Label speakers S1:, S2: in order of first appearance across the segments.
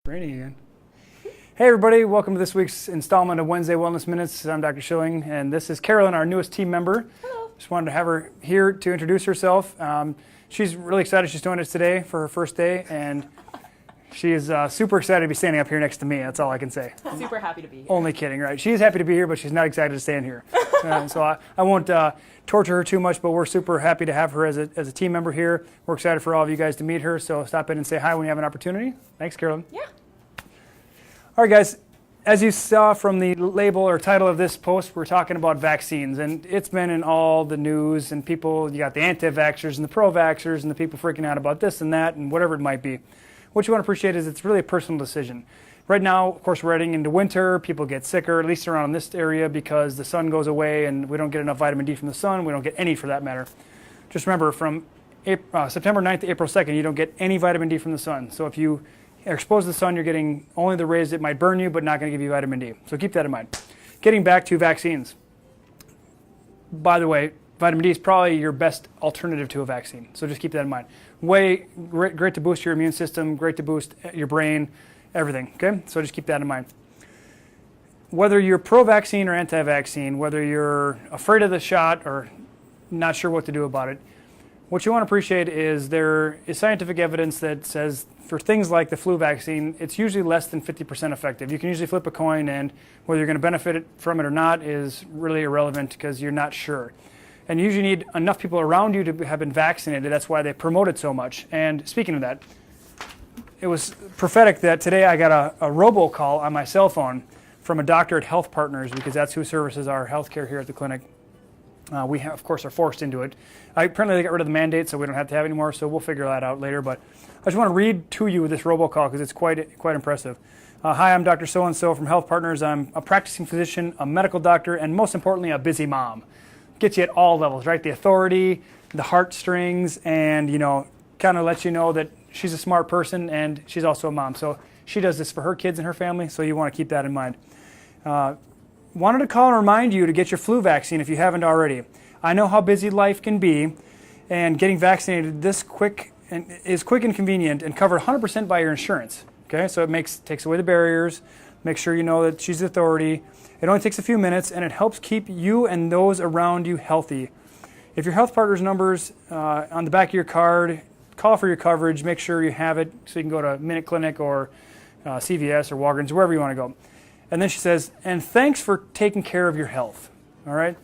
S1: Raining again. Hey everybody, welcome to this week's installment of Wednesday Wellness Minutes. I'm Dr. Schilling, and this is Carolyn, our newest team member.
S2: Hello.
S1: Just wanted to have her here to introduce herself. She's really excited she's doing this today for her first day, and she is super excited to be standing up here next to me. That's all I can say.
S2: Super happy to be here.
S1: Only kidding, right? She's happy to be here, but she's not excited to stand here. So I won't torture her too much, but we're super happy to have her as a team member here. We're excited for all of you guys to meet her, so stop in and say hi when you have an opportunity. Thanks, Carolyn.
S2: Yeah.
S1: All right, guys, as you saw from the label or title of this post, we're talking about vaccines, and it's been in all the news, and people, you got the anti-vaxxers and the pro-vaxxers and the people freaking out about this and that and whatever it might be. What you want to appreciate is it's really a personal decision. Right now, of course, we're heading into winter. People get sicker, at least around this area, because the sun goes away and we don't get enough vitamin D from the sun. We don't get any for that matter. Just remember, from September 9th to April 2nd, you don't get any vitamin D from the sun. So if you are exposed to the sun, you're getting only the rays that might burn you, but not going to give you vitamin D. So keep that in mind. Getting back to vaccines. By the way, vitamin D is probably your best alternative to a vaccine. So just keep that in mind. Great to boost your immune system, great to boost your brain, everything. Okay? So just keep that in mind. Whether you're pro-vaccine or anti-vaccine, whether you're afraid of the shot or not sure what to do about it, what you want to appreciate is there is scientific evidence that says for things like the flu vaccine, it's usually less than 50% effective. You can usually flip a coin, and whether you're going to benefit from it or not is really irrelevant because you're not sure. And you usually need enough people around you to have been vaccinated. That's why they promote it so much. And speaking of that, it was prophetic that today I got a robocall on my cell phone from a doctor at Health Partners, because that's who services our healthcare here at the clinic. We, of course, are forced into it. Apparently, they got rid of the mandate, so we don't have to have it anymore, so we'll figure that out later. But I just want to read to you this robocall because it's quite impressive. Hi, I'm Dr. So-and-so from Health Partners. I'm a practicing physician, a medical doctor, and most importantly, a busy mom. Gets you at all levels, right? The authority, the heartstrings, and, kind of lets you know that she's a smart person and she's also a mom. So she does this for her kids and her family, so you want to keep that in mind. Wanted to call and remind you to get your flu vaccine if you haven't already. I know how busy life can be, and getting vaccinated is quick and convenient and covered 100% by your insurance. Okay, so it takes away the barriers. Make sure you know that she's the authority. It only takes a few minutes, and it helps keep you and those around you healthy. If your Health Partners number's on the back of your card, call for your coverage. Make sure you have it so you can go to Minute Clinic or CVS or Walgreens, wherever you want to go. And then she says, and thanks for taking care of your health. All right?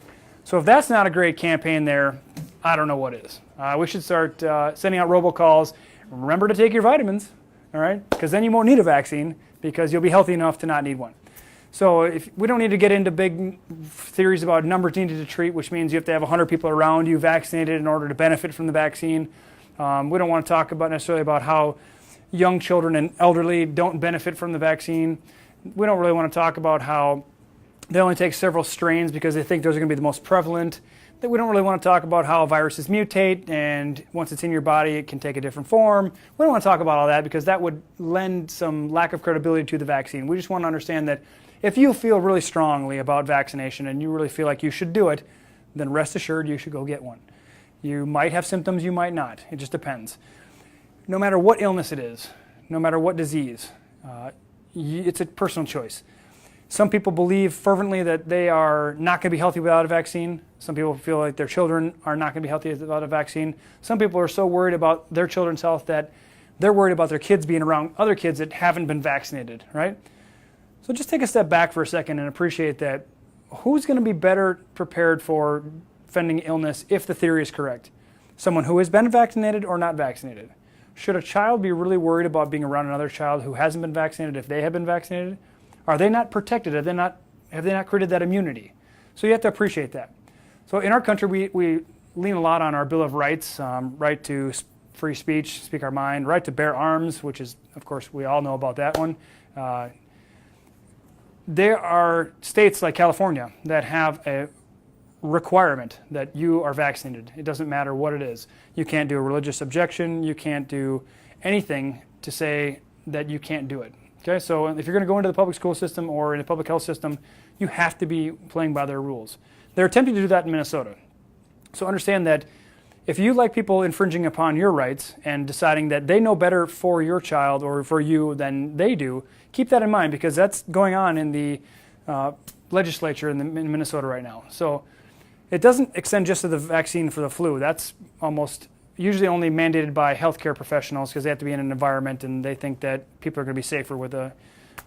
S1: So if that's not a great campaign there, I don't know what is. We should start sending out robocalls. Remember to take your vitamins, all right? Because then you won't need a vaccine because you'll be healthy enough to not need one. So if we don't need to get into big theories about numbers needed to treat, which means you have to have 100 people around you vaccinated in order to benefit from the vaccine. We don't want to talk necessarily about how young children and elderly don't benefit from the vaccine. We don't really want to talk about how they only take several strains because they think those are going to be the most prevalent. We don't really want to talk about how viruses mutate, and once it's in your body, it can take a different form. We don't want to talk about all that because that would lend some lack of credibility to the vaccine. We just want to understand that if you feel really strongly about vaccination and you really feel like you should do it, then rest assured you should go get one. You might have symptoms, you might not. It just depends. No matter what illness it is, no matter what disease, it's a personal choice. Some people believe fervently that they are not going to be healthy without a vaccine. Some people feel like their children are not going to be healthy without a vaccine. Some people are so worried about their children's health that they're worried about their kids being around other kids that haven't been vaccinated, right? So just take a step back for a second and appreciate that who's going to be better prepared for fending illness if the theory is correct? Someone who has been vaccinated or not vaccinated? Should a child be really worried about being around another child who hasn't been vaccinated if they have been vaccinated? Are they not protected? Have they not created that immunity? So you have to appreciate that. So in our country, we lean a lot on our Bill of Rights, right to free speech, speak our mind, right to bear arms, which is, of course, we all know about that one. There are states like California that have a requirement that you are vaccinated. It doesn't matter what it is. You can't do a religious objection. You can't do anything to say that you can't do it. Okay, so if you're going to go into the public school system or in the public health system, you have to be playing by their rules. They're attempting to do that in Minnesota. So understand that if you like people infringing upon your rights and deciding that they know better for your child or for you than they do, keep that in mind, because that's going on in the legislature in Minnesota right now. So it doesn't extend just to the vaccine for the flu. That's almost usually only mandated by healthcare professionals because they have to be in an environment and they think that people are going to be safer with a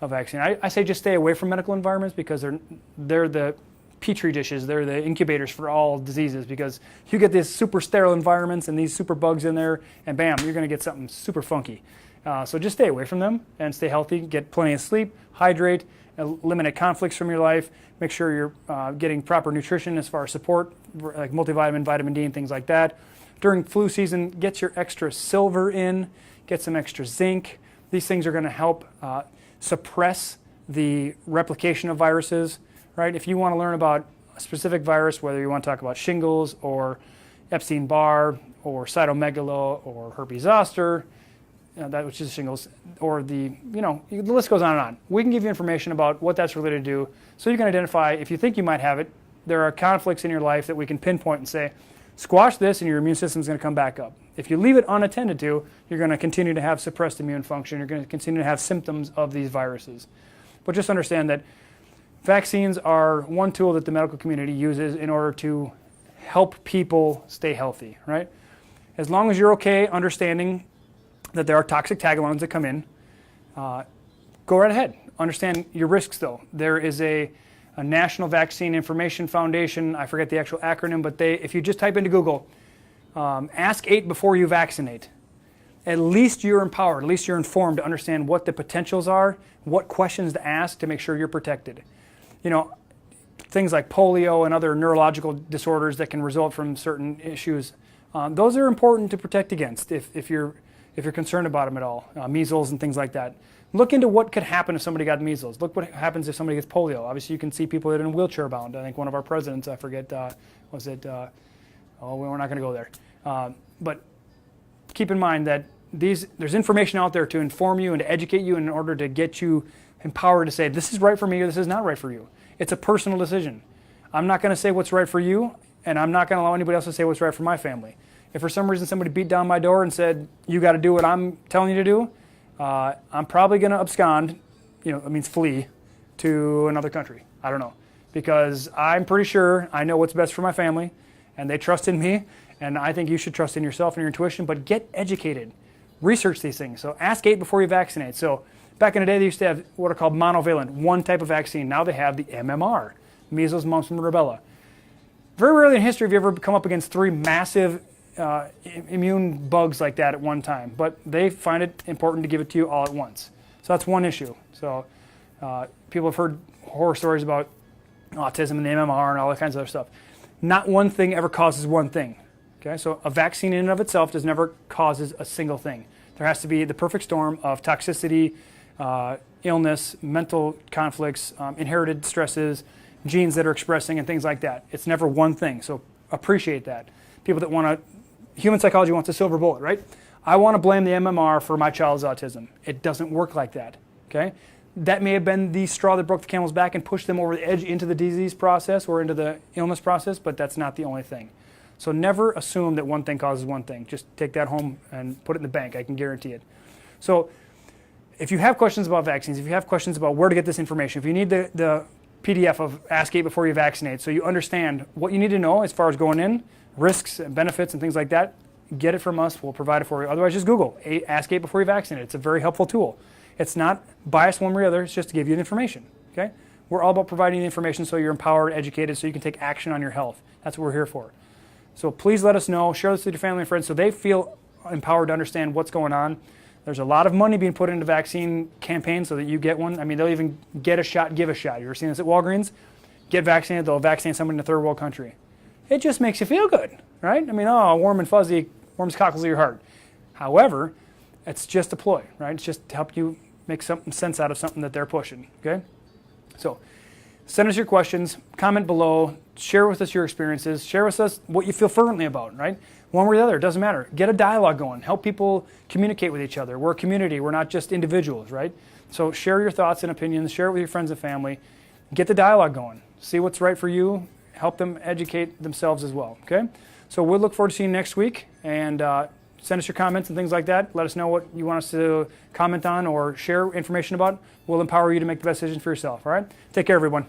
S1: vaccine. I say just stay away from medical environments because they're the petri dishes, they're the incubators for all diseases, because you get these super sterile environments and these super bugs in there and bam, you're going to get something super funky. So just stay away from them and stay healthy, get plenty of sleep, hydrate, eliminate conflicts from your life, make sure you're getting proper nutrition as far as support, like multivitamin, vitamin D and things like that. During flu season, get your extra silver in, get some extra zinc. These things are going to help suppress the replication of viruses, right? If you want to learn about a specific virus, whether you want to talk about shingles or Epstein-Barr or cytomegalo or herpes zoster, that which is shingles, or the list goes on and on. We can give you information about what that's related to, so you can identify if you think you might have it. There are conflicts in your life that we can pinpoint and say, squash this and your immune system is going to come back up. If you leave it unattended to, you're going to continue to have suppressed immune function. You're going to continue to have symptoms of these viruses. But just understand that vaccines are one tool that the medical community uses in order to help people stay healthy, right? As long as you're okay understanding that there are toxic tag-alongs that come in, go right ahead. Understand your risks, though. There is a National Vaccine Information Foundation, I forget the actual acronym, but if you just type into Google, ask 8 before you vaccinate, at least you're empowered, at least you're informed to understand what the potentials are, what questions to ask to make sure you're protected. Things like polio and other neurological disorders that can result from certain issues, those are important to protect against if you're concerned about them at all. Measles and things like that. Look into what could happen if somebody got measles. Look what happens if somebody gets polio. Obviously, you can see people that are in wheelchair bound. I think one of our presidents, I forget, we're not going to go there. But keep in mind that there's information out there to inform you and to educate you in order to get you empowered to say, this is right for me or this is not right for you. It's a personal decision. I'm not going to say what's right for you, and I'm not going to allow anybody else to say what's right for my family. If for some reason somebody beat down my door and said, you got to do what I'm telling you to do, I'm probably going to abscond, it means flee, to another country. I don't know. Because I'm pretty sure I know what's best for my family, and they trust in me, and I think you should trust in yourself and your intuition, but get educated. Research these things. So ask 8 before you vaccinate. So back in the day, they used to have what are called monovalent, one type of vaccine. Now they have the MMR, measles, mumps, and rubella. Very rarely in history have you ever come up against 3 massive immune bugs like that at one time, but they find it important to give it to you all at once. So that's one issue. So people have heard horror stories about autism and the MMR and all that kinds of other stuff. Not one thing ever causes one thing. Okay, so a vaccine in and of itself does never causes a single thing. There has to be the perfect storm of toxicity, illness, mental conflicts, inherited stresses, genes that are expressing, and things like that. It's never one thing. So appreciate that. People that want to human psychology wants a silver bullet, right? I want to blame the MMR for my child's autism. It doesn't work like that, okay? That may have been the straw that broke the camel's back and pushed them over the edge into the disease process or into the illness process, but that's not the only thing. So never assume that one thing causes one thing. Just take that home and put it in the bank. I can guarantee it. So if you have questions about vaccines, if you have questions about where to get this information, if you need the PDF of Ask 8 before you vaccinate so you understand what you need to know as far as going in, risks and benefits and things like that, get it from us. We'll provide it for you. Otherwise, just Google Ask 8 before you vaccinate. It's a very helpful tool. It's not biased one way or the other. It's just to give you the information. Okay? We're all about providing the information so you're empowered, educated, so you can take action on your health. That's what we're here for. So please let us know. Share this with your family and friends so they feel empowered to understand what's going on. There's a lot of money being put into vaccine campaigns so that you get one. I mean, they'll even get a shot, give a shot. You ever seen this at Walgreens? Get vaccinated, they'll vaccinate somebody in a third world country. It just makes you feel good, right? I mean, warm and fuzzy, warms cockles of your heart. However, it's just a ploy, right? It's just to help you make some sense out of something that they're pushing, okay? So send us your questions, comment below, share with us your experiences, share with us what you feel fervently about, right? One way or the other, it doesn't matter. Get a dialogue going. Help people communicate with each other. We're a community. We're not just individuals, right? So share your thoughts and opinions. Share it with your friends and family. Get the dialogue going. See what's right for you. Help them educate themselves as well, okay? So we'll look forward to seeing you next week, and send us your comments and things like that. Let us know what you want us to comment on or share information about. We'll empower you to make the best decision for yourself. All right? Take care, everyone.